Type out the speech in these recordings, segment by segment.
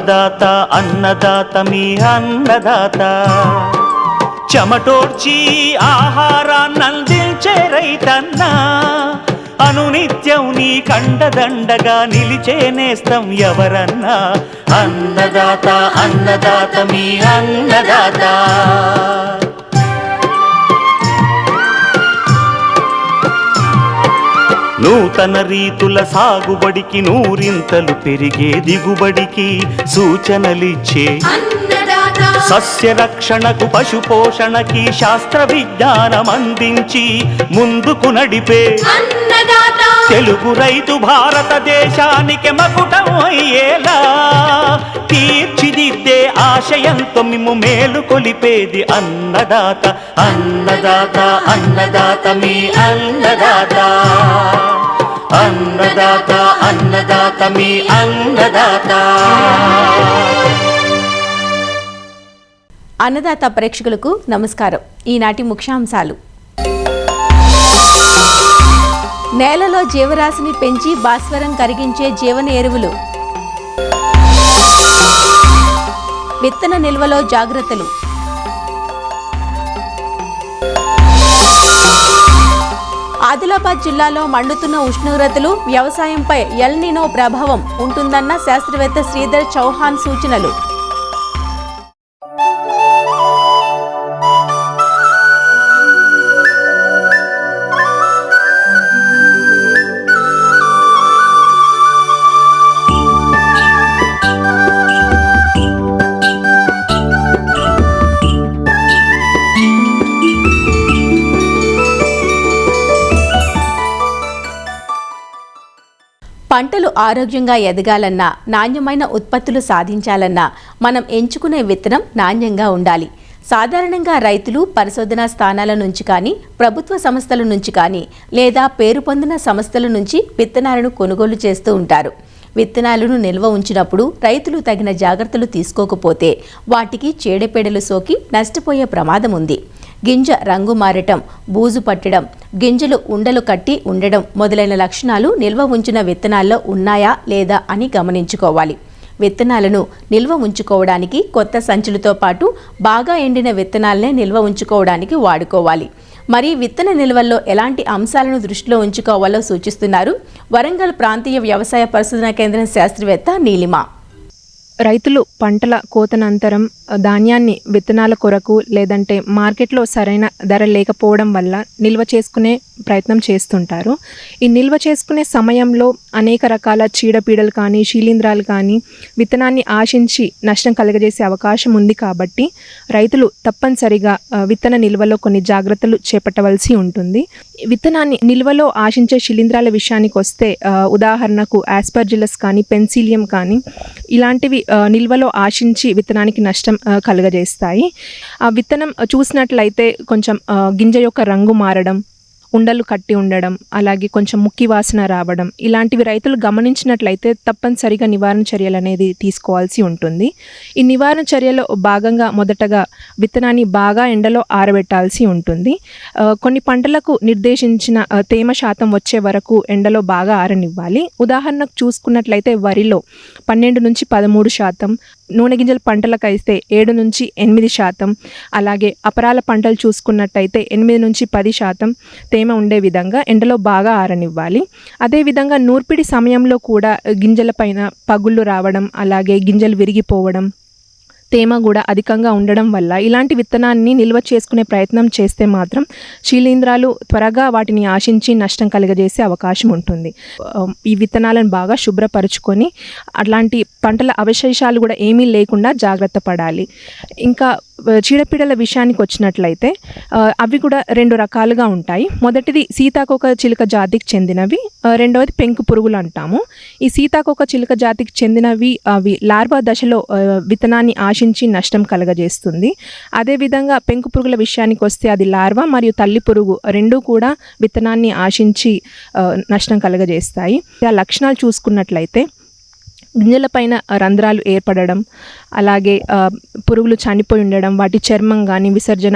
అన్నదాత అన్నదాత మీ అన్నదాత చెమటోడ్చి ఆహారాన్నందించే రైతన్న అనునిత్యం నీ కండదండగా నిలిచే నేస్తం ఎవరన్నా అన్నదాత అన్నదాత మీ అన్నదాత నూతన రీతుల సాగుబడికి నూరింతలు పెరిగే దిగుబడికి సూచనలిచ్చే సస్య రక్షణకు పశు పోషణకి శాస్త్ర విజ్ఞానం అందించి ముందుకు నడిపే తెలుగు రైతు భారతదేశానికి మకుటం అయ్యేలా తీర్చిదిద్దే ఆశయంతో మిమ్ము మేలు కొలిపేది అన్నదాత అన్నదాత అన్నదాత మీ అన్నదాత అన్నదాత అన్నదాత మీ అన్నదాత. అన్నదాత ప్రేక్షకులకు నమస్కారం. ఈనాటి ముఖ్యాంశాలు: నేలలో జీవరాశిని పెంచి భాస్వరం కరిగించే జీవన ఎరువులు, విత్తన నిల్వలో జాగ్రత్తలు, ఆదిలాబాద్ జిల్లాలో మండుతున్న ఉష్ణోగ్రతలు, వ్యవసాయంపై ఎల్ నినో ప్రభావం ఉంటుందన్న శాస్త్రవేత్త శ్రీధర్ చౌహాన్ సూచనలు. పంటలు ఆరోగ్యంగా ఎదగాలన్నా, నాణ్యమైన ఉత్పత్తులు సాధించాలన్నా మనం ఎంచుకునే విత్తనం నాణ్యంగా ఉండాలి. సాధారణంగా రైతులు పరిశోధనా స్థానాల నుంచి కానీ, ప్రభుత్వ సంస్థల నుంచి కానీ, లేదా పేరు పొందిన సంస్థల నుంచి విత్తనాలను కొనుగోలు చేస్తూ ఉంటారు. విత్తనాలను నిల్వ ఉంచినప్పుడు రైతులు తగిన జాగ్రత్తలు తీసుకోకపోతే వాటికి చీడపీడలు సోకి నష్టపోయే ప్రమాదం ఉంది. గింజ రంగు మారటం, బూజు పట్టడం, గింజలు ఉండలు కట్టి ఉండడం మొదలైన లక్షణాలు నిల్వ ఉంచిన విత్తనాల్లో ఉన్నాయా లేదా అని గమనించుకోవాలి. విత్తనాలను నిల్వ ఉంచుకోవడానికి కొత్త సంచులతో పాటు బాగా ఎండిన విత్తనాలనే నిల్వ ఉంచుకోవడానికి వాడుకోవాలి. మరి విత్తన నిల్వల్లో ఎలాంటి అంశాలను దృష్టిలో ఉంచుకోవాలో సూచిస్తున్నారు వరంగల్ ప్రాంతీయ వ్యవసాయ పరిశోధనా కేంద్రం శాస్త్రవేత్త నీలిమ. రైతులు పంటల కోతనంతరం ధాన్యాన్ని విత్తనాల కొరకు లేదంటే మార్కెట్లో సరైన ధర లేకపోవడం వల్ల నిల్వ చేసుకునే ప్రయత్నం చేస్తుంటారు. ఈ నిల్వ చేసుకునే సమయంలో అనేక రకాల చీడపీడలు కానీ, శీలింధ్రాలు కానీ విత్తనాన్ని ఆశించి నష్టం కలుగజేసే అవకాశం ఉంది. కాబట్టి రైతులు తప్పనిసరిగా విత్తన నిల్వలో కొన్ని జాగ్రత్తలు చేపట్టవలసి ఉంటుంది. విత్తనాన్ని నిల్వలో ఆశించే శిలీంధ్రాల విషయానికి వస్తే ఉదాహరణకు ఆస్పర్జిల్లస్ కానీ, పెన్సిలియం కానీ ఇలాంటివి నిల్వలో ఆశించి విత్తనానికి నష్టం కలుగజేస్తాయి. ఆ విత్తనం చూసినట్లయితే కొంచెం గింజ యొక్క రంగు మారడం, ఉండలు కట్టి ఉండడం, అలాగే కొంచెం ముక్కి వాసన రావడం ఇలాంటివి రైతులు గమనించినట్లయితే తప్పనిసరిగా నివారణ చర్యలు అనేది తీసుకోవాల్సి ఉంటుంది. ఈ నివారణ చర్యలో భాగంగా మొదటగా విత్తనాన్ని బాగా ఎండలో ఆరబెట్టాల్సి ఉంటుంది. కొన్ని పంటలకు నిర్దేశించిన తేమ శాతం వచ్చే వరకు ఎండలో బాగా ఆరనివ్వాలి. ఉదాహరణకు చూసుకున్నట్లయితే వరిలో 12 నుంచి 13%, నూనె గింజల పంటలకు అయితే 7 నుంచి 8%, అలాగే అపరాల పంటలు చూసుకున్నట్టయితే 8 నుంచి 10% తేమ ఉండే విధంగా ఎండలో బాగా ఆరనివ్వాలి. అదేవిధంగా నూర్పిడి సమయంలో కూడా గింజలపైన పగుళ్ళు రావడం, అలాగే గింజలు విరిగిపోవడం, తేమ కూడా అధికంగా ఉండడం వల్ల ఇలాంటి విత్తనాన్ని నిల్వ చేసుకునే ప్రయత్నం చేస్తే మాత్రం శీలీంధ్రాలు త్వరగా వాటిని ఆశించి నష్టం కలుగజేసే అవకాశం ఉంటుంది. ఈ విత్తనాలను బాగా శుభ్రపరుచుకొని అట్లాంటి పంటల అవశేషాలు కూడా ఏమీ లేకుండా జాగ్రత్త పడాలి. ఇంకా చీడపీడల విషయానికి వచ్చినట్లయితే అవి కూడా 2 రకాలుగా ఉంటాయి. మొదటిది సీతాకోక చిలుక జాతికి చెందినవి, రెండవది పెంకు పురుగులు అంటాము. ఈ సీతాకోక చిలుక జాతికి చెందినవి అవి లార్వా దశలో విత్తనాన్ని ఆశించి నష్టం కలగజేస్తుంది. అదేవిధంగా పెంకు పురుగుల విషయానికి వస్తే అది లార్వా మరియు తల్లి పురుగు రెండూ కూడా విత్తనాన్ని ఆశించి నష్టం కలగజేస్తాయి. ఆ లక్షణాలు చూసుకున్నట్లయితే గింజలపైన రంధ్రాలు ఏర్పడడం, అలాగే పురుగులు చనిపోయి ఉండడం, వాటి చర్మం కానీ విసర్జన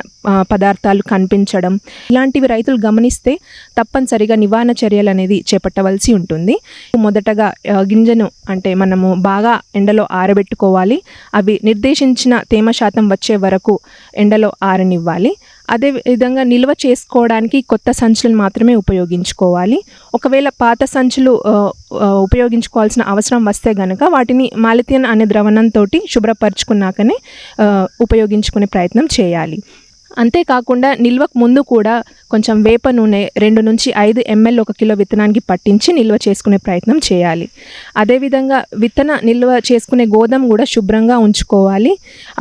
పదార్థాలు కనిపించడం, ఇలాంటివి రైతులు గమనిస్తే తప్పనిసరిగా నివారణ చర్యలు అనేది చేపట్టవలసి ఉంటుంది. మొదటగా గింజను అంటే మనము బాగా ఎండలో ఆరబెట్టుకోవాలి. అవి నిర్దేశించిన తేమ శాతం వచ్చే వరకు ఎండలో ఆరనివ్వాలి. అదే విధంగా నిల్వ చేసుకోవడానికి కొత్త సంచులను మాత్రమే ఉపయోగించుకోవాలి. ఒకవేళ పాత సంచులు ఉపయోగించుకోవాల్సిన అవసరం వస్తే కనుక వాటిని మాలిథియన్ అనే ద్రవణంతో శుభ్రపరచుకున్నాకనే ఉపయోగించుకునే ప్రయత్నం చేయాలి. అంతేకాకుండా నిల్వకు ముందు కూడా కొంచెం వేప నూనె 2 నుంచి 5 ml 1 కిలో విత్తనానికి పట్టించి నిల్వ చేసుకునే ప్రయత్నం చేయాలి. అదేవిధంగా విత్తన నిల్వ చేసుకునే గోదాం కూడా శుభ్రంగా ఉంచుకోవాలి.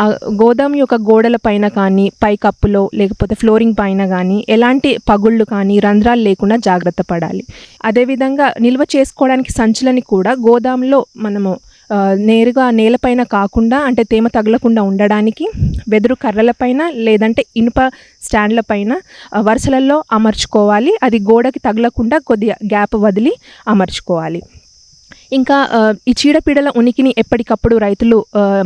ఆ గోదాం యొక్క గోడల పైన కానీ, పై కప్పులో లేకపోతే ఫ్లోరింగ్ పైన కానీ ఎలాంటి పగుళ్ళు కానీ రంధ్రాలు లేకుండా జాగ్రత్త పడాలి. అదేవిధంగా నిల్వ చేసుకోవడానికి సంచులని కూడా గోదాంలో మనము నేరుగా నేలపైన కాకుండా అంటే తేమ తగలకుండా ఉండడానికి వెదురు కర్రలపైన లేదంటే ఇనుప స్టాండ్లపైన వరుసలలో అమర్చుకోవాలి. అది గోడకి తగలకుండా కొద్దిగా గ్యాప్ వదిలి అమర్చుకోవాలి. ఇంకా ఈ చీడపీడల ఉనికిని ఎప్పటికప్పుడు రైతులు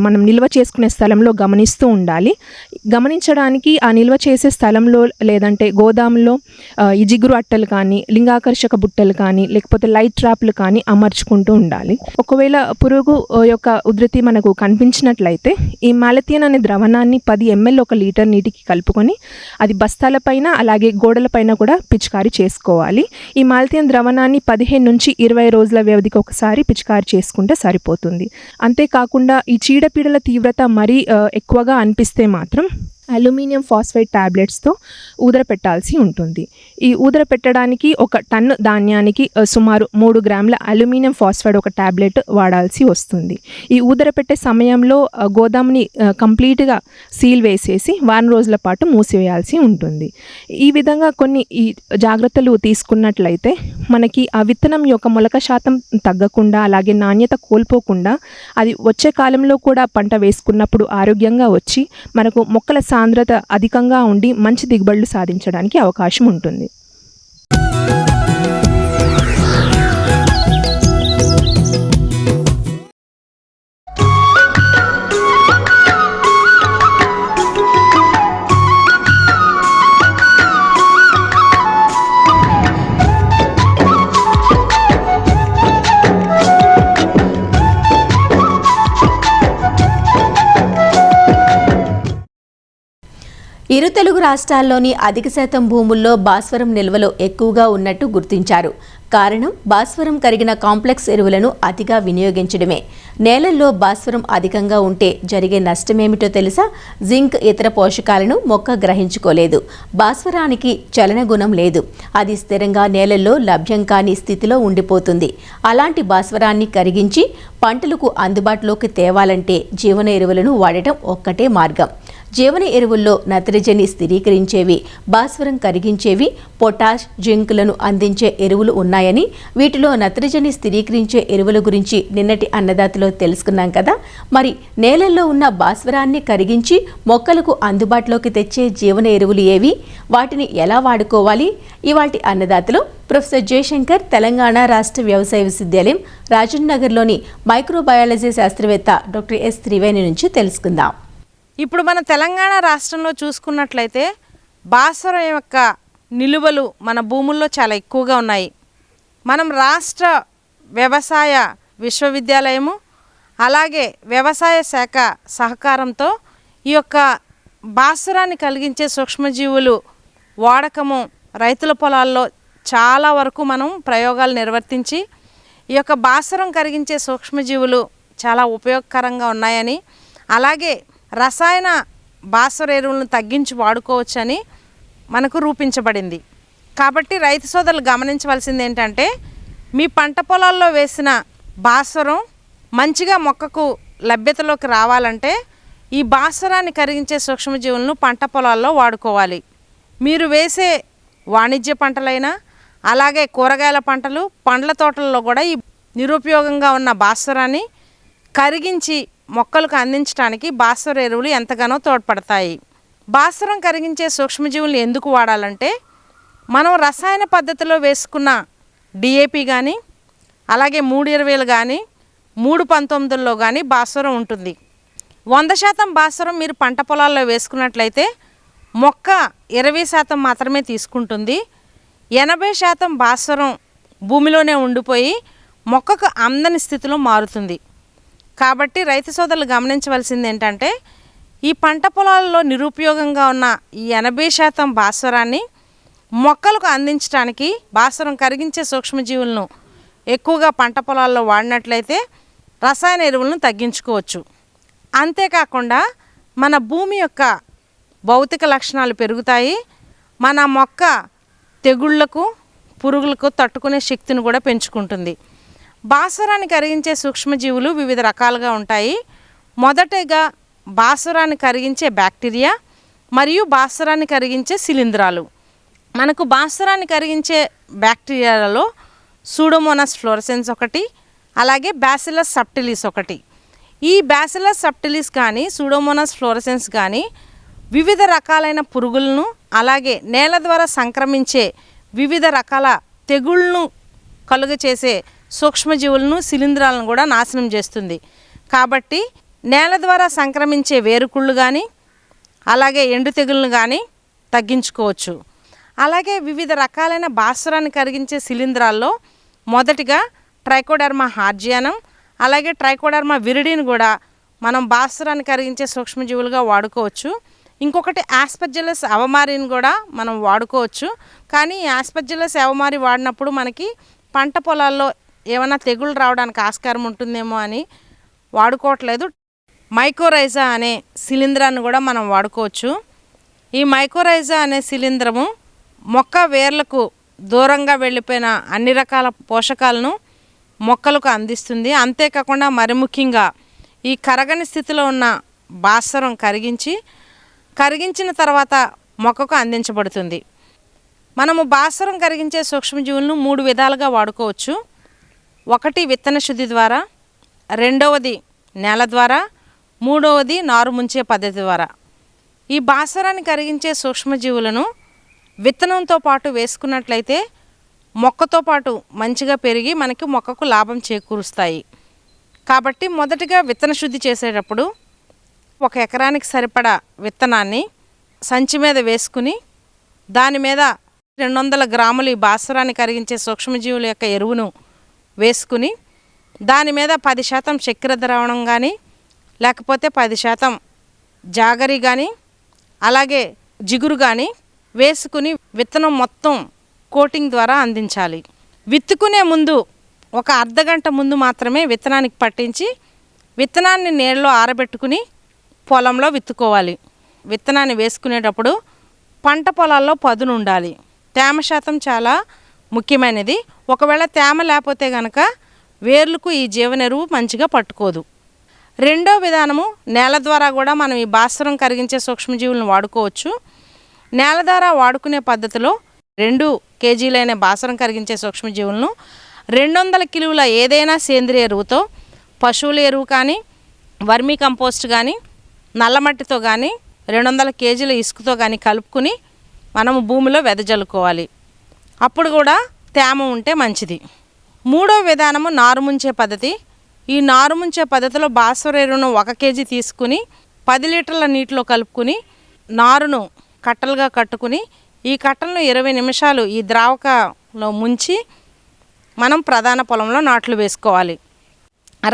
మనం నిల్వ చేసుకునే స్థలంలో గమనిస్తూ ఉండాలి. గమనించడానికి ఆ నిల్వ చేసే స్థలంలో లేదంటే గోదాంలో ఈ జిగురు అట్టలు కానీ, లింగాకర్షక బుట్టలు కానీ, లేకపోతే లైట్ ట్రాప్లు కానీ అమర్చుకుంటూ ఉండాలి. ఒకవేళ పురుగు యొక్క ఉధృతి మనకు కనిపించినట్లయితే ఈ మాలిథియన్ అనే ద్రవణాన్ని 10 ml 1 లీటర్ నీటికి కలుపుకొని అది బస్తాలపైన అలాగే గోడలపైన కూడా పిచికారీ చేసుకోవాలి. ఈ మాలిథియన్ ద్రవణాన్ని 15 నుంచి 20 రోజుల వ్యవధికి ఒకసారి పిచికారి చేసుకుంటే సరిపోతుంది. అంతేకాకుండా ఈ చీడపీడల తీవ్రత మరీ ఎక్కువగా అనిపిస్తే మాత్రం అల్యూమినియం ఫాస్ఫేట్ టాబ్లెట్స్తో ఊదర పెట్టాల్సి ఉంటుంది. ఈ ఊదర పెట్టడానికి 1 టన్ను ధాన్యానికి సుమారు 3 గ్రాముల అల్యూమినియం ఫాస్ఫేట్ ఒక టాబ్లెట్ వాడాల్సి వస్తుంది. ఈ ఊదర పెట్టే సమయంలో గోదాంని కంప్లీట్గా సీల్ వేసేసి వారం రోజుల పాటు మూసివేయాల్సి ఉంటుంది. ఈ విధంగా కొన్ని ఈ జాగ్రత్తలు తీసుకున్నట్లయితే మనకి ఆ విత్తనం యొక్క మొలక శాతం తగ్గకుండా అలాగే నాణ్యత కోల్పోకుండా అది వచ్చే కాలంలో కూడా పంట వేసుకున్నప్పుడు ఆరోగ్యంగా వచ్చి మనకు మొక్కల సాంద్రత అధికంగా ఉండి మంచి దిగుబడులు సాధించడానికి అవకాశం ఉంటుంది. ఇరు తెలుగు రాష్ట్రాల్లోని అధిక శాతం భూముల్లో భాస్వరం నిల్వలు ఎక్కువగా ఉన్నట్టు గుర్తించారు. కారణం భాస్వరం కరిగిన కాంప్లెక్స్ ఎరువులను అతిగా వినియోగించడమే. నేలల్లో భాస్వరం అధికంగా ఉంటే జరిగే నష్టమేమిటో తెలుసా? జింక్ ఇతర పోషకాలను మొక్క గ్రహించుకోలేదు. భాస్వరానికి చలన గుణం లేదు. అది స్థిరంగా నేలల్లో లభ్యం కాని స్థితిలో ఉండిపోతుంది. అలాంటి భాస్వరాన్ని కరిగించి పంటలకు అందుబాటులోకి తేవాలంటే జీవన ఎరువులను వాడటం ఒక్కటే మార్గం. జీవన ఎరువుల్లో నత్రజని స్థిరీకరించేవి, భాస్వరం కరిగించేవి, పొటాష్, జింకులను అందించే ఎరువులు ఉన్నాయని, వీటిలో నత్రజని స్థిరీకరించే ఎరువుల గురించి నిన్నటి అన్నదాతలో తెలుసుకున్నాం కదా. మరి నేలల్లో ఉన్న భాస్వరాన్ని కరిగించి మొక్కలకు అందుబాటులోకి తెచ్చే జీవన ఎరువులు ఏవి, వాటిని ఎలా వాడుకోవాలి? ఇవాల్టి అన్నదాతలో ప్రొఫెసర్ జయశంకర్ తెలంగాణ రాష్ట్ర వ్యవసాయ విశ్వవిద్యాలయం రాజన్ నగర్లోని మైక్రోబయాలజీ శాస్త్రవేత్త డాక్టర్ ఎస్ త్రివేణి నుంచి తెలుసుకుందాం. ఇప్పుడు మన తెలంగాణ రాష్ట్రంలో చూసుకున్నట్లయితే భాస్వరం యొక్క నిలువలు మన భూముల్లో చాలా ఎక్కువగా ఉన్నాయి. మనం రాష్ట్ర వ్యవసాయ విశ్వవిద్యాలయము అలాగే వ్యవసాయ శాఖ సహకారంతో ఈ యొక్క భాస్వరాన్ని కలిగించే సూక్ష్మజీవులు వాడకము రైతుల పొలాల్లో చాలా వరకు మనం ప్రయోగాలు నిర్వర్తించి ఈ యొక్క భాస్వరం కరిగించే సూక్ష్మజీవులు చాలా ఉపయోగకరంగా ఉన్నాయని, అలాగే రసాయన భాస్వర ఎరువులను తగ్గించి వాడుకోవచ్చని మనకు రూపించబడింది. కాబట్టి రైతు సోదరులు గమనించవలసింది ఏంటంటే, మీ పంట పొలాల్లో వేసిన భాస్వరం మంచిగా మొక్కకు లభ్యతలోకి రావాలంటే ఈ భాస్వరాన్ని కరిగించే సూక్ష్మజీవులను పంట పొలాల్లో వాడుకోవాలి. మీరు వేసే వాణిజ్య పంటలైనా అలాగే కూరగాయల పంటలు, పండ్ల తోటల్లో కూడా ఈ నిరుపయోగంగా ఉన్న భాస్వరాన్ని కరిగించి మొక్కలకు అందించడానికి భాస్వర ఎరువులు ఎంతగానో తోడ్పడతాయి. భాస్వరం కరిగించే సూక్ష్మజీవులను ఎందుకు వాడాలంటే, మనం రసాయన పద్ధతిలో వేసుకున్న డిఏపి కానీ అలాగే 3-20 కానీ 319లో కానీ భాస్వరం ఉంటుంది. 100% భాస్వరం మీరు పంట పొలాల్లో వేసుకున్నట్లయితే మొక్క 20% మాత్రమే తీసుకుంటుంది. 80% భాస్వరం భూమిలోనే ఉండిపోయి మొక్కకు అందని స్థితిలో మారుతుంది. కాబట్టి రైతు సోదరులు గమనించవలసింది ఏంటంటే ఈ పంట పొలాల్లో నిరుపయోగంగా ఉన్న ఈ 80% భాస్వరాన్ని మొక్కలకు అందించడానికి భాస్వరం కరిగించే సూక్ష్మజీవులను ఎక్కువగా పంట పొలాల్లో వాడినట్లయితే రసాయన ఎరువులను తగ్గించుకోవచ్చు. అంతేకాకుండా మన భూమి యొక్క భౌతిక లక్షణాలు పెరుగుతాయి. మన మొక్క తెగుళ్లకు పురుగులకు తట్టుకునే శక్తిని కూడా పెంచుకుంటుంది. భాస్వరాన్ని కరిగించే సూక్ష్మజీవులు వివిధ రకాలుగా ఉంటాయి. మొదటగా భాస్వరాన్ని కరిగించే బ్యాక్టీరియా మరియు భాస్వరాన్ని కరిగించే శిలీంధ్రాలు. మనకు భాస్వరాన్ని కరిగించే బ్యాక్టీరియాలలో సూడోమోనాస్ ఫ్లోరసెన్స్ ఒకటి, అలాగే బ్యాసిల్లస్ సబ్టిలిస్ ఒకటి. ఈ బ్యాసిల్లస్ సబ్టిలిస్ కానీ సూడోమోనాస్ ఫ్లోరసెన్స్ కానీ వివిధ రకాలైన పురుగులను అలాగే నేల ద్వారా సంక్రమించే వివిధ రకాల తెగుళ్ళను కలుగచేసే సూక్ష్మజీవులను శిలీంధ్రాలను కూడా నాశనం చేస్తుంది. కాబట్టి నేల ద్వారా సంక్రమించే వేరుకుళ్ళు కానీ అలాగే ఎండు తెగుళ్ళను కానీ తగ్గించుకోవచ్చు. అలాగే వివిధ రకాలైన భాస్వరాన్ని కరిగించే శిలీంధ్రాల్లో మొదటిగా ట్రైకోడర్మా హార్జియానం అలాగే ట్రైకోడర్మా విరిడిని కూడా మనం భాస్వరాన్ని కరిగించే సూక్ష్మజీవులుగా వాడుకోవచ్చు. ఇంకొకటి ఆస్పర్జిల్లస్ అవమారిని కూడా మనం వాడుకోవచ్చు. కానీ ఈ ఆస్పర్జిల్లస్ అవమారి వాడినప్పుడు మనకి పంట పొలాల్లో ఏమైనా తెగుళ్ళు రావడానికి ఆస్కారం ఉంటుందేమో అని వాడుకోవట్లేదు. మైకోరైజా అనే శిలీంధ్రాన్ని కూడా మనం వాడుకోవచ్చు. ఈ మైకోరైజా అనే శిలీంధ్రము మొక్క వేర్లకు దూరంగా వెళ్ళిపోయిన అన్ని రకాల పోషకాలను మొక్కలకు అందిస్తుంది. అంతేకాకుండా మరి ముఖ్యంగా ఈ కరగని స్థితిలో ఉన్న భాస్వరం కరిగించిన తర్వాత మొక్కకు అందించబడుతుంది. మనము భాస్వరం కరిగించే సూక్ష్మజీవులను 3 విధాలుగా వాడుకోవచ్చు. ఒకటి విత్తన శుద్ధి ద్వారా, రెండవది నేల ద్వారా, మూడవది నారు ముంచే పద్ధతి ద్వారా. ఈ భాస్వరాన్ని కరిగించే సూక్ష్మజీవులను విత్తనంతో పాటు వేసుకున్నట్లయితే మొక్కతో పాటు మంచిగా పెరిగి మనకి మొక్కకు లాభం చేకూరుస్తాయి. కాబట్టి మొదటిగా విత్తన శుద్ధి చేసేటప్పుడు 1 ఎకరానికి సరిపడా విత్తనాన్ని సంచి మీద వేసుకుని దాని మీద 200 గ్రాములు ఈ భాస్వరాన్ని కరిగించే సూక్ష్మజీవుల యొక్క ఎరువును వేసుకుని దాని మీద 10% చక్కెర ద్రావణం కానీ లేకపోతే 10% జాగరి కానీ అలాగే జిగురు కానీ వేసుకుని విత్తనం మొత్తం కోటింగ్ ద్వారా అందించాలి. విత్తుకునే ముందు 1 అర్ధగంట ముందు మాత్రమే విత్తనానికి పట్టించి విత్తనాన్ని నీళ్ళలో ఆరబెట్టుకుని పొలంలో విత్తుకోవాలి. విత్తనాన్ని వేసుకునేటప్పుడు పంట పొలాల్లో పదును ఉండాలి. తేమ శాతం చాలా ముఖ్యమైనది. ఒకవేళ తేమ లేకపోతే కనుక వేర్లకు ఈ జీవనెరువు మంచిగా పట్టుకోదు. రెండో విధానము నేల ద్వారా కూడా మనం ఈ భాస్వరం కరిగించే సూక్ష్మజీవులను వాడుకోవచ్చు. నేల ద్వారా వాడుకునే పద్ధతిలో 2 కేజీలైన భాస్వరం కరిగించే సూక్ష్మజీవులను 200 కిలోల ఏదైనా సేంద్రియ ఎరువుతో, పశువుల ఎరువు కానీ వర్మీ కంపోస్ట్ కానీ నల్లమట్టితో కానీ 200 కేజీల ఇసుకతో కానీ కలుపుకుని మనము భూమిలో వెదజల్లుకోవాలి. అప్పుడు కూడా తేమ ఉంటే మంచిది. మూడో విధానము నారుముంచే పద్ధతి. ఈ నారుముంచే పద్ధతిలో భాస్వర ఎరువును 1 కేజీ తీసుకుని 10 లీటర్ల నీటిలో కలుపుకుని నారును కట్టలుగా కట్టుకుని ఈ కట్టలను 20 నిమిషాలు ఈ ద్రావకంలో ముంచి మనం ప్రధాన పొలంలో నాట్లు వేసుకోవాలి.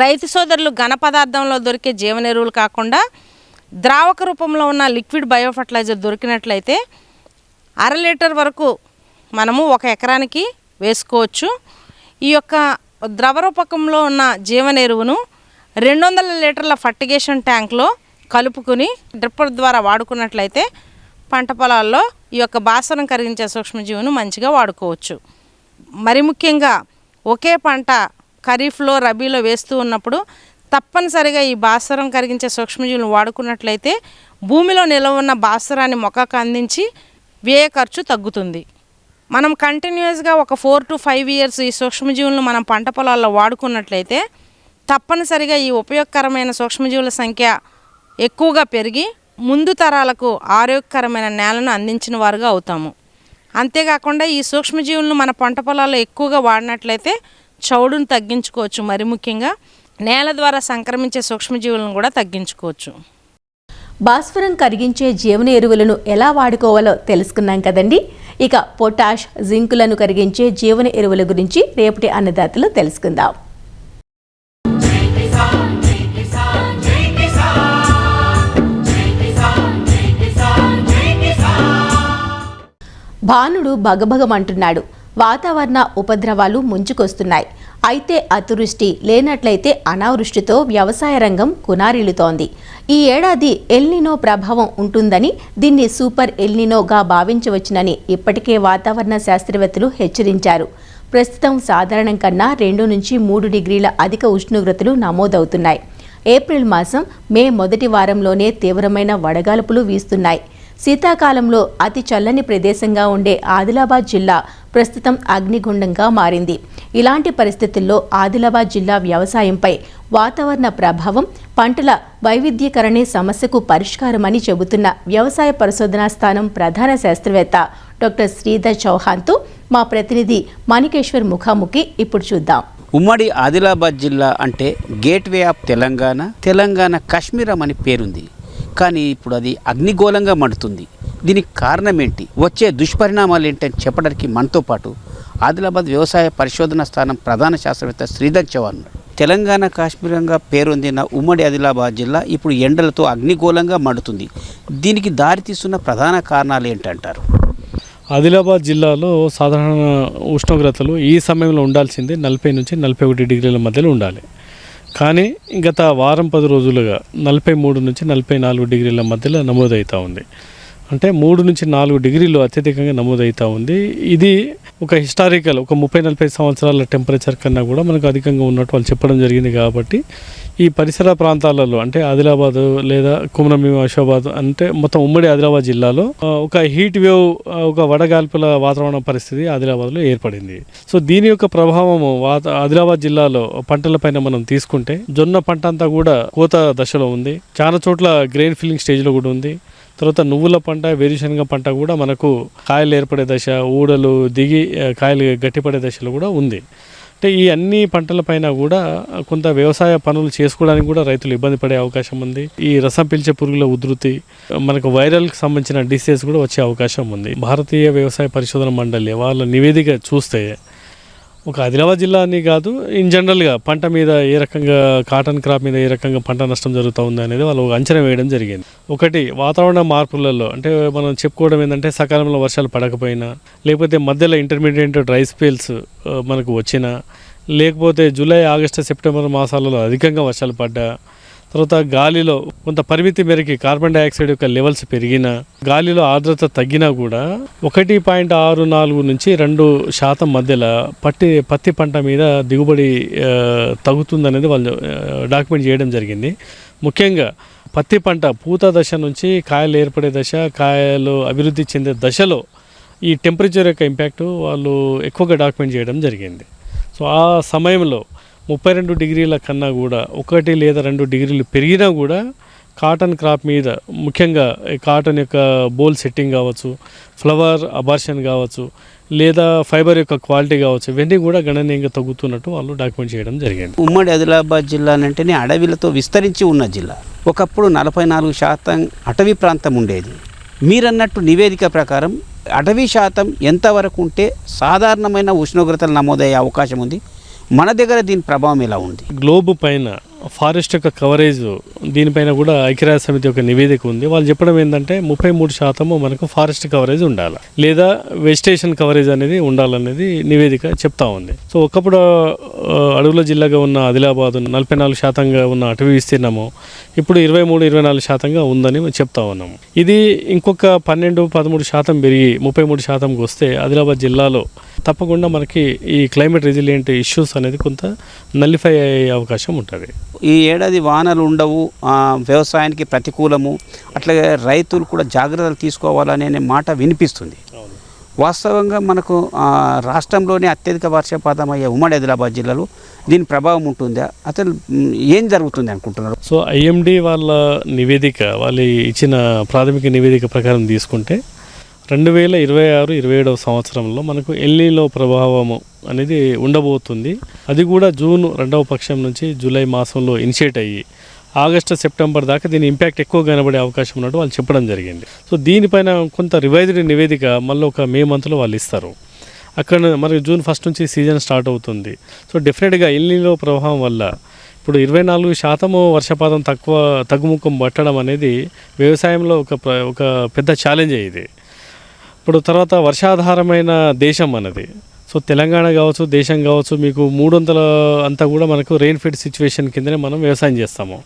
రైతు సోదరులు ఘన పదార్థంలో దొరికే జీవనెరువులు కాకుండా ద్రావక రూపంలో ఉన్న లిక్విడ్ బయోఫర్టిలైజర్ దొరికినట్లయితే 1/2 లీటర్ వరకు మనము 1 ఎకరానికి వేసుకోవచ్చు. ఈ యొక్క ద్రవ రూపకంలో ఉన్న జీవనెరువును 200 లీటర్ల ఫర్టిగేషన్ ట్యాంక్లో కలుపుకుని డ్రిప్పర్ ద్వారా వాడుకున్నట్లయితే పంట పొలాల్లో ఈ యొక్క భాస్వరం కరిగించే సూక్ష్మజీవును మంచిగా వాడుకోవచ్చు. మరి ముఖ్యంగా ఒకే పంట ఖరీఫ్లో రబీలో వేస్తూ ఉన్నప్పుడు తప్పనిసరిగా ఈ భాస్వరం కరిగించే సూక్ష్మజీవులను వాడుకున్నట్లయితే భూమిలో నిల్వ ఉన్న భాస్వరాన్ని మొక్కకు అందించి వ్యయ ఖర్చు తగ్గుతుంది. మనం కంటిన్యూస్గా ఒక 4 to 5 ఇయర్స్ ఈ సూక్ష్మజీవులను మనం పంట పొలాల్లో వాడుకున్నట్లయితే తప్పనిసరిగా ఈ ఉపయోగకరమైన సూక్ష్మజీవుల సంఖ్య ఎక్కువగా పెరిగి ముందు తరాలకు ఆరోగ్యకరమైన నేలను అందించిన వారుగా అవుతాము. అంతేకాకుండా ఈ సూక్ష్మజీవులను మన పంట పొలాల్లో ఎక్కువగా వాడినట్లయితే చౌడును తగ్గించుకోవచ్చు. మరి ముఖ్యంగా నేల ద్వారా సంక్రమించే సూక్ష్మజీవులను కూడా తగ్గించుకోవచ్చు. భాస్వరం కరిగించే జీవన ఎరువులను ఎలా వాడుకోవాలో తెలుసుకున్నాం కదండి. ఇక పొటాష్, జింకులను కరిగించే జీవన ఎరువుల గురించి రేపటి అన్నదాతలు తెలుసుకుందాం. భానుడు భగభగమంటున్నాడు. వాతావరణ ఉపద్రవాలు ముంచుకొస్తున్నాయి. అయితే అతివృష్టి లేనట్లయితే అనావృష్టితో వ్యవసాయ రంగం కునారిల్లుతోంది. ఈ ఏడాది ఎల్నినో ప్రభావం ఉంటుందని, దీన్ని సూపర్ ఎల్నినోగా భావించవచ్చునని ఇప్పటికే వాతావరణ శాస్త్రవేత్తలు హెచ్చరించారు. ప్రస్తుతం సాధారణం కన్నా 2 నుంచి 3 డిగ్రీల అధిక ఉష్ణోగ్రతలు నమోదవుతున్నాయి. ఏప్రిల్ మాసం, మే మొదటి వారంలోనే తీవ్రమైన వడగాల్పులు వీస్తున్నాయి. శీతాకాలంలో అతి చల్లని ప్రదేశంగా ఉండే ఆదిలాబాద్ జిల్లా ప్రస్తుతం అగ్నిగుండంగా మారింది. ఇలాంటి పరిస్థితుల్లో ఆదిలాబాద్ జిల్లా వ్యవసాయంపై వాతావరణ ప్రభావం, పంటల వైవిధ్యీకరణే సమస్యకు పరిష్కారమని చెబుతున్న వ్యవసాయ పరిశోధనా స్థానం ప్రధాన శాస్త్రవేత్త డాక్టర్ శ్రీధర్ చౌహాన్తో మా ప్రతినిధి మాణికేశ్వర్ ముఖాముఖి ఇప్పుడు చూద్దాం. ఉమ్మడి ఆదిలాబాద్ జిల్లా అంటే గేట్వే ఆఫ్ తెలంగాణ, తెలంగాణ కాశ్మీరం అని పేరుంది. కానీ ఇప్పుడు అది అగ్నిగోళంగా మండుతుంది. దీనికి కారణం ఏంటి, వచ్చే దుష్పరిణామాలు ఏంటని చెప్పడానికి మనతో పాటు ఆదిలాబాద్ వ్యవసాయ పరిశోధన స్థానం ప్రధాన శాస్త్రవేత్త శ్రీధర్ చౌహాన్. తెలంగాణ కాశ్మీరంగా పేరొందిన ఉమ్మడి ఆదిలాబాద్ జిల్లా ఇప్పుడు ఎండలతో అగ్నిగోళంగా మండుతుంది. దీనికి దారితీస్తున్న ప్రధాన కారణాలు ఏంటంటారు? ఆదిలాబాద్ జిల్లాలో సాధారణ ఉష్ణోగ్రతలు ఈ సమయంలో ఉండాల్సిందే 40 నుంచి 41 డిగ్రీల మధ్యలో ఉండాలి. కానీ గత వారం 10 రోజులుగా 43 నుంచి 44 డిగ్రీల మధ్యలో నమోదవుతూ ఉంది. అంటే 3 నుంచి 4 డిగ్రీలు అత్యధికంగా నమోదవుతూ ఉంది. ఇది ఒక హిస్టారికల్, ఒక 30-40 సంవత్సరాల టెంపరేచర్ కన్నా కూడా మనకు అధికంగా ఉన్నట్టు వాళ్ళు చెప్పడం జరిగింది. కాబట్టి ఈ పరిసర ప్రాంతాలలో అంటే ఆదిలాబాద్ లేదా కుమ్రంభీం, ఆసిఫాబాద్ అంటే మొత్తం ఉమ్మడి ఆదిలాబాద్ జిల్లాలో ఒక హీట్ వేవ్, ఒక వడగాల్పుల వాతావరణ పరిస్థితి ఆదిలాబాద్లో ఏర్పడింది. సో దీని యొక్క ప్రభావము ఆదిలాబాద్ జిల్లాలో పంటలపైన మనం తీసుకుంటే జొన్న పంట అంతా కూడా కోత దశలో ఉంది. చాలా చోట్ల గ్రెయిన్ ఫిల్లింగ్ స్టేజ్లో కూడా ఉంది. తర్వాత నువ్వుల పంట, వేరుశనగ పంట కూడా మనకు కాయలు ఏర్పడే దశ, ఊడలు దిగి కాయలు గట్టిపడే దశలో కూడా ఉంది. అంటే ఈ అన్ని పంటలపైన కూడా కొంత వ్యవసాయ పనులు చేసుకోవడానికి కూడా రైతులు ఇబ్బంది పడే అవకాశం ఉంది. ఈ రసం పీల్చే పురుగుల ఉధృతి, మనకు వైరల్కి సంబంధించిన డిసీజ్ కూడా వచ్చే అవకాశం ఉంది. భారతీయ వ్యవసాయ పరిశోధన మండలి వాళ్ళ నివేదిక చూస్తే ఒక ఆదిలాబాద్ జిల్లా అని కాదు, ఇన్ జనరల్గా పంట మీద ఏ రకంగా, కాటన్ క్రాప్ మీద ఏ రకంగా పంట నష్టం జరుగుతూ ఉంది అనేది వాళ్ళు అంచనా వేయడం జరిగింది. ఒకటి, వాతావరణ మార్పులలో అంటే మనం చెప్పుకోవడం ఏంటంటే సకాలంలో వర్షాలు పడకపోయినా, లేకపోతే మధ్యలో ఇంటర్మీడియట్ డ్రై స్పెల్స్ మనకు వచ్చినా, లేకపోతే జూలై, ఆగస్టు, సెప్టెంబర్ మాసాలలో అధికంగా వర్షాలు పడ్డా, తర్వాత గాలిలో కొంత పరిమితి మేరకి కార్బన్ డైఆక్సైడ్ యొక్క లెవెల్స్ పెరిగినా, గాలిలో ఆర్ద్రత తగ్గినా కూడా 1.64 నుంచి 2% మధ్యలో పత్తి పంట మీద దిగుబడి తగ్గుతుందనేది వాళ్ళు డాక్యుమెంట్ చేయడం జరిగింది. ముఖ్యంగా పత్తి పంట పూత దశ నుంచి కాయలు ఏర్పడే దశ, కాయలు అభివృద్ధి చెందే దశలో ఈ టెంపరేచర్ యొక్క ఇంపాక్ట్ వాళ్ళు ఎక్కువగా డాక్యుమెంట్ చేయడం జరిగింది. సో ఆ సమయంలో 32 డిగ్రీల కన్నా కూడా 1 లేదా 2 డిగ్రీలు పెరిగినా కూడా కాటన్ క్రాప్ మీద, ముఖ్యంగా కాటన్ యొక్క బోల్ సెట్టింగ్ కావచ్చు, ఫ్లవర్ అబార్షన్ కావచ్చు, లేదా ఫైబర్ యొక్క క్వాలిటీ కావచ్చు, ఇవన్నీ కూడా గణనీయంగా తగ్గుతున్నట్టు వాళ్ళు డాక్యుమెంట్ చేయడం జరిగింది. ఉమ్మడి ఆదిలాబాద్ జిల్లా అంటేనే అడవిలతో విస్తరించి ఉన్న జిల్లా. ఒకప్పుడు 44% అటవీ ప్రాంతం ఉండేది. మీరన్నట్టు నివేదిక ప్రకారం అటవీ శాతం ఎంతవరకు ఉంటే సాధారణమైన ఉష్ణోగ్రతలు నమోదయ్యే అవకాశం ఉంది? మన దగ్గర దీని ప్రభావం ఎలా ఉంది? గ్లోబ్ పైన ఫారెస్ట్ యొక్క కవరేజ్, దీనిపైన కూడా ఐక్యరాజ్య సమితి యొక్క నివేదిక ఉంది. వాళ్ళు చెప్పడం ఏంటంటే 33% మనకు ఫారెస్ట్ కవరేజ్ ఉండాలి, లేదా వెజిటేషన్ కవరేజ్ అనేది ఉండాలనేది నివేదిక చెప్తా ఉంది. సో ఒకప్పుడు అడవుల జిల్లాగా ఉన్న ఆదిలాబాద్ 44%గా ఉన్న అటవీ విస్తీర్ణము ఇప్పుడు 23-24% ఉందని చెప్తా ఉన్నాము. ఇది ఇంకొక 12-13% పెరిగి 33%కి వస్తే ఆదిలాబాద్ జిల్లాలో తప్పకుండా మనకి ఈ క్లైమేట్ రెసిలియంట్ ఇష్యూస్ అనేది కొంత నల్లిఫై అయ్యే అవకాశం ఉంటుంది. ఈ ఏడాది వానలు ఉండవు, వ్యవసాయానికి ప్రతికూలము, అట్లాగే రైతులు కూడా జాగ్రత్తలు తీసుకోవాలనే మాట వినిపిస్తుంది. వాస్తవంగా మనకు రాష్ట్రంలోనే అత్యధిక వర్షపాతం అయ్యే ఉమ్మడి ఆదిలాబాద్ జిల్లాలో దీని ప్రభావం ఉంటుందా? అసలు ఏం జరుగుతుంది అనుకుంటున్నారు? సో ఐఎండి వాళ్ళ నివేదిక, వాళ్ళు ఇచ్చిన ప్రాథమిక నివేదిక ప్రకారం తీసుకుంటే 2026-27 సంవత్సరంలో మనకు ఎల్నినో ప్రభావము అనేది ఉండబోతుంది. అది కూడా జూన్ 2వ పక్షం నుంచి జూలై మాసంలో ఇనిషియేట్ అయ్యి ఆగస్టు సెప్టెంబర్ దాకా దీని ఇంపాక్ట్ ఎక్కువ కనబడే అవకాశం ఉన్నట్టు వాళ్ళు చెప్పడం జరిగింది. సో దీనిపైన కొంత రివైజ్డ్ నివేదిక మళ్ళీ ఒక మే మంత్లో వాళ్ళు ఇస్తారు. అక్కడ మనకి జూన్ 1 నుంచి సీజన్ స్టార్ట్ అవుతుంది. సో డెఫినెట్గా ఎల్నినో ప్రభావం వల్ల ఇప్పుడు 24% వర్షపాతం తగ్గుముఖం పట్టడం అనేది వ్యవసాయంలో ఒక పెద్ద ఛాలెంజ్ ఇది. ఇప్పుడు తర్వాత వర్షాధారమైన దేశం మనది. సో తెలంగాణ కావచ్చు, దేశం కావచ్చు, మీకు 300 అంతా కూడా మనకు రెయిన్ ఫెడ్ సిచ్యువేషన్ కిందనే మనం వ్యవసాయం చేస్తాము.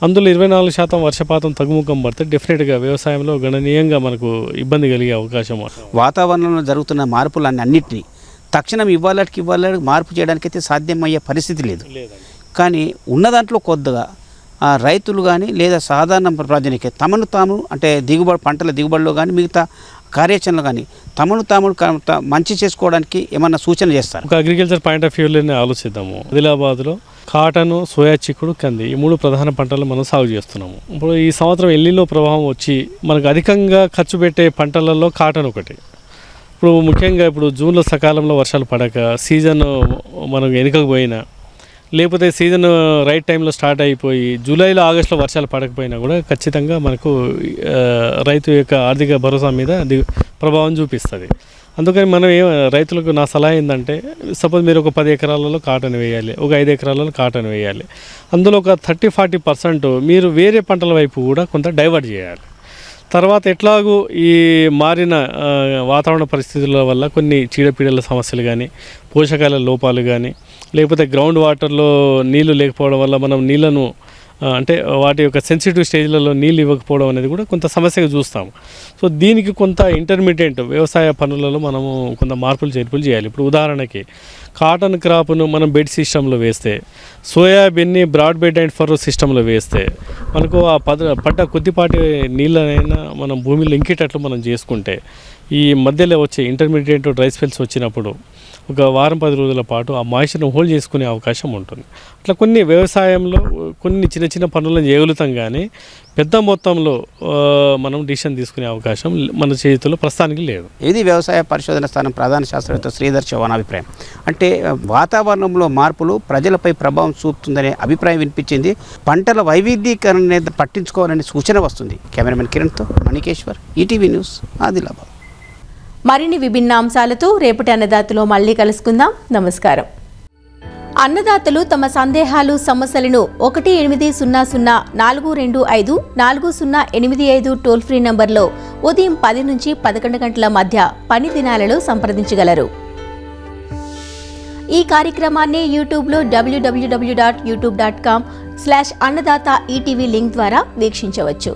అందులో 24% వర్షపాతం తగ్గుముఖం పడితే డెఫినెట్గా వ్యవసాయంలో గణనీయంగా మనకు ఇబ్బంది కలిగే అవకాశం. వాతావరణంలో జరుగుతున్న మార్పులన్నింటినీ తక్షణం ఇవాళకి మార్పు చేయడానికైతే సాధ్యమయ్యే పరిస్థితి లేదు. కానీ ఉన్న దాంట్లో కొద్దిగా రైతులు కానీ లేదా సాధారణ ప్రజలకి తమను తాము అంటే పంటల దిగుబడిలో కానీ మిగతా కార్యాచరణలు కానీ తమను తాము మంచి చేసుకోవడానికి ఏమన్నా సూచన చేస్తారు? ఒక అగ్రికల్చర్ పాయింట్ ఆఫ్ వ్యూలోనే ఆలోచిద్దాము. ఆదిలాబాద్లో కాటను, సోయా చిక్కుడు, కంది ఈ 3 ప్రధాన పంటలు మనం సాగు చేస్తున్నాము. ఇప్పుడు ఈ సంవత్సరం ఎల్నినో ప్రభావం వచ్చి మనకు అధికంగా ఖర్చు పెట్టే పంటలలో కాటన్ ఒకటి. ఇప్పుడు ముఖ్యంగా ఇప్పుడు జూన్లో సకాలంలో వర్షాలు పడక సీజన్ మనకు వెనుకపోయినా, లేకపోతే సీజన్ రైట్ టైంలో స్టార్ట్ అయిపోయి జూలైలో ఆగస్టులో వర్షాలు పడకపోయినా కూడా ఖచ్చితంగా మనకు రైతు యొక్క ఆర్థిక భరోసా మీద ప్రభావం చూపిస్తుంది. అందుకని మనం రైతులకు నా సలహా ఏంటంటే, సపోజ్ మీరు ఒక 10 ఎకరాలలో కాటన్ వేయాలి, ఒక 5 ఎకరాలలో కాటన్ వేయాలి. అందులో ఒక 30-40% మీరు వేరే పంటల వైపు కూడా కొంత డైవర్ట్ చేయాలి. తర్వాత ఎట్లాగూ ఈ మారిన వాతావరణ పరిస్థితుల వల్ల కొన్ని చీడపీడల సమస్యలు కానీ, పోషకాల లోపాలు కానీ, లేకపోతే గ్రౌండ్ వాటర్లో నీళ్లు లేకపోవడం వల్ల మనం నీళ్లను అంటే వాటి యొక్క సెన్సిటివ్ స్టేజ్లలో నీళ్ళు ఇవ్వకపోవడం అనేది కూడా కొంత సమస్యగా చూస్తాం. సో దీనికి కొంత ఇంటర్మీడియట్ వ్యవసాయ పనులలో మనము కొంత చేర్పులు చేయాలి. ఇప్పుడు ఉదాహరణకి కాటన్ క్రాప్ను మనం బెడ్ సిస్టంలో వేస్తే, సోయాబీన్ని బ్రాడ్ బెడ్ అండ్ ఫర్రో సిస్టంలో వేస్తే మనకు ఆ పడ్డ కొద్దిపాటి నీళ్ళనైనా మనం భూమిలో ఇంకేటట్లు మనం చేసుకుంటే ఈ మధ్యలో వచ్చే ఇంటర్మీడియట్ డ్రై స్పెల్స్ వచ్చినప్పుడు ఒక 10 రోజుల పాటు ఆ మాయిశ్చర్ను హోల్డ్ చేసుకునే అవకాశం ఉంటుంది. అట్లా కొన్ని వ్యవసాయంలో కొన్ని చిన్న పనులను చేయగలుగుతాం, కానీ పెద్ద మొత్తంలో మనం డిసిషన్ తీసుకునే అవకాశం మన చేతిలో ప్రస్తుతానికి లేదు. ఇది వ్యవసాయ పరిశోధన స్థానం ప్రధాన శాస్త్రవేత్త శ్రీధర్ చౌహాన్ అభిప్రాయం. అంటే వాతావరణంలో మార్పులు ప్రజలపై ప్రభావం చూపుతుందనే అభిప్రాయం వినిపించింది. పంటల వైవిధ్యీకరణ పట్టించుకోవాలనే సూచన వస్తుంది. కెమెరామెన్ కిరణ్తో మణికేశ్వర్, ఈటీవీ న్యూస్, ఆదిలాబాద్. మరిన్ని విభిన్న అంశాలతో రేపటి అన్నదాతలో మళ్ళీ కలుసుకుందాం. నమస్కారం. అన్నదాతలు తమ సందేహాలు, సమస్యలను 1-800-425-4085 టోల్ ఫ్రీ నంబర్లో ఉదయం 10 నుంచి 11 గంటల మధ్య పని దినాలలో సంప్రదించగలరు. ఈ కార్యక్రమాన్ని యూట్యూబ్లో www.youtube.com/అన్నదాత ఈటీవీ లింక్ ద్వారా వీక్షించవచ్చు.